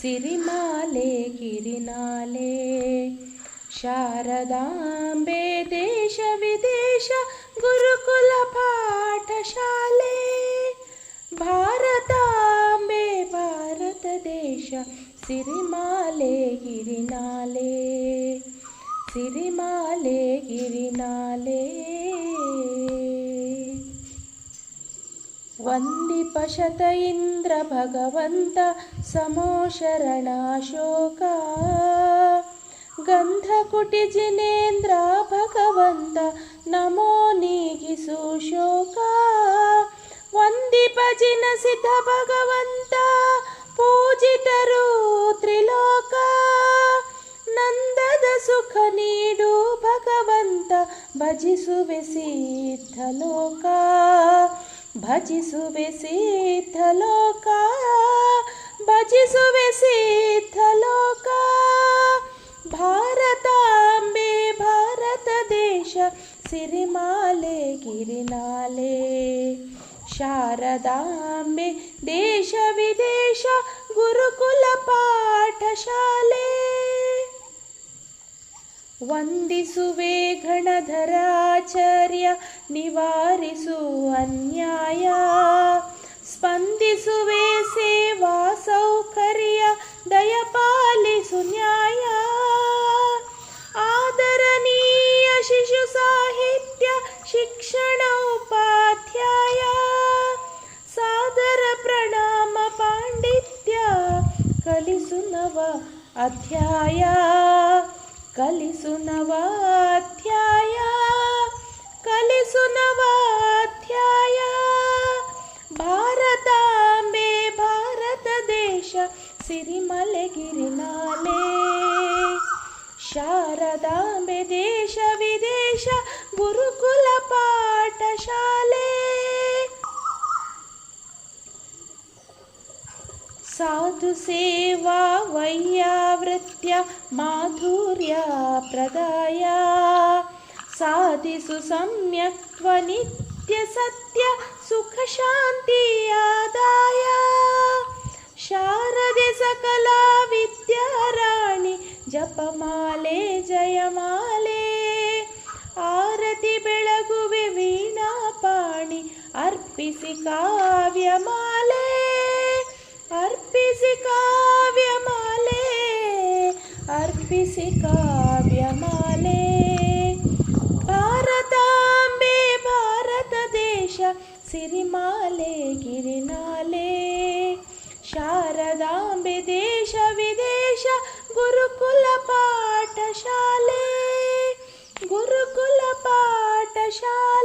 ಸಿರಿಮಾಲೆ ಗಿರಿನಾಲೆ. ಶಾರದಾಂಬೆ ದೇಶ ವಿದೇಶ ಗುರುಕುಲ ಪಾಠಶಾಲೆ. ಭಾರತಾಂಬೆ ಭಾರತ ದೇಶ ಸಿರಿಮಾಲೆ ಗಿರಿನಾಲೆ. ಸಿರಿಮಾಲೆ ಗಿರಿನಾಲೆ. ವಂದಿಪಶತ ಇಂದ್ರ ಭಗವಂತ ಸಮೋ ಶರಣಾಶೋಕ. ಗಂಧಕುಟಿ ಜಿನೇಂದ್ರ ಭಗವಂತ ನಮೋ ನೀಗಿಸು ಶೋಕ. ವಂದಿಪ ಜಿನಸಿದ್ಧ ಭಗವಂತ ಪೂಜಿತರು ತ್ರಿಲೋಕ. ನಂದದ ಸುಖ ನೀಡು ಭಗವಂತ ಭಜಿಸುವೆ ಸಿದ್ಧಲೋಕ. ಭಜಿಸುವೆ ಸಿದ್ಧಲೋಕ. ಭಜಿಸುವೆ ಸಿದ್ಧಲೋಕ. ಭಾರತಾಂಬೆ ಭಾರತ ದೇಶ ಸಿರಿಮಾಲೆ ಗಿರಿನಾಲೆ. ಶಾರದಾಂಬೆ ದೇಶ ವಿದೇಶ ಗುರುಕುಲ ಪಾಠಶಾಲೆ. ವಂದಿಸುವೆ ಗಣಧರಾಚಾರ್ಯ ನಿವಾರಿಸು ಅನ್ಯಾಯ. ಸ್ಪಂದಿಸುವೆ ಸೇವಾ ಸೌಕರ್ಯ ದಯಪಾಲಿಸು ನ್ಯಾಯ. ಆದರಣೀಯ ಶಿಶು ಸಾಹಿತ್ಯ ಶಿಕ್ಷಣ ಉಪಾಧ್ಯಾಯ. ಸಾದರ ಪ್ರಣಾಮ ಪಾಂಡಿತ್ಯ ಕಲಿಸು ನವ ಅಧ್ಯಾಯ. ಕಲಿಸು ನವ ಅಧ್ಯಾಯ. ಕಲಿಸು ನವ ಅಧ್ಯಾಯ. ಭಾರತಾಂಬೆ ಭಾರತ ದೇಶ ಸಿರಿಮಲೆ ಗಿರಿನಾಲೆ. ಶಾರದಾಂಬೆ ದೇಶ ವಿದೇಶ ಗುರುಕುಲ ಪಾಠಶಾಲೆ. ಸಾಧು ಸೇವಾ ವೈಯಾವೃತ್ಯ ಮಾಧುರ್ಯ ಪ್ರದಾಯ. ಸಾಧಿಸು ಸಮ್ಯಕ್ತ್ವ ನಿತ್ಯ ಸತ್ಯ ಸುಖ ಶಾಂತಿಯಾದಾಯ. ಶಾರದೆ ಸಕಲ ವಿದ್ಯಾರಾಣಿ ಜಪಮಾಲೆ ಜಯಮಾಲೆ. ಆರತಿ ಬೆಳಗುವೆ ವೀಣಾಪಾಣಿ ಅರ್ಪಿಸಿ ಕಾವ್ಯಮಾಲೆ. ಅರ್ಪಿಸಿ ಕಾವ್ಯಮಾಲೆ. ಅರ್ಪಿಸಿ ಕಾವ್ಯಮಾಲೆ. ಭಾರತಾಂಬೆ ಭಾರತ ದೇಶ ಸಿರಿಮಾಲೆ ಗಿರಿನಾಲೆ. ಶಾರದಾಂಬೆ ದೇಶ ವಿದೇಶ ಗುರುಕುಲ ಪಾಠಶಾಲೆ. ಗುರುಕುಲ ಪಾಠಶಾಲೆ.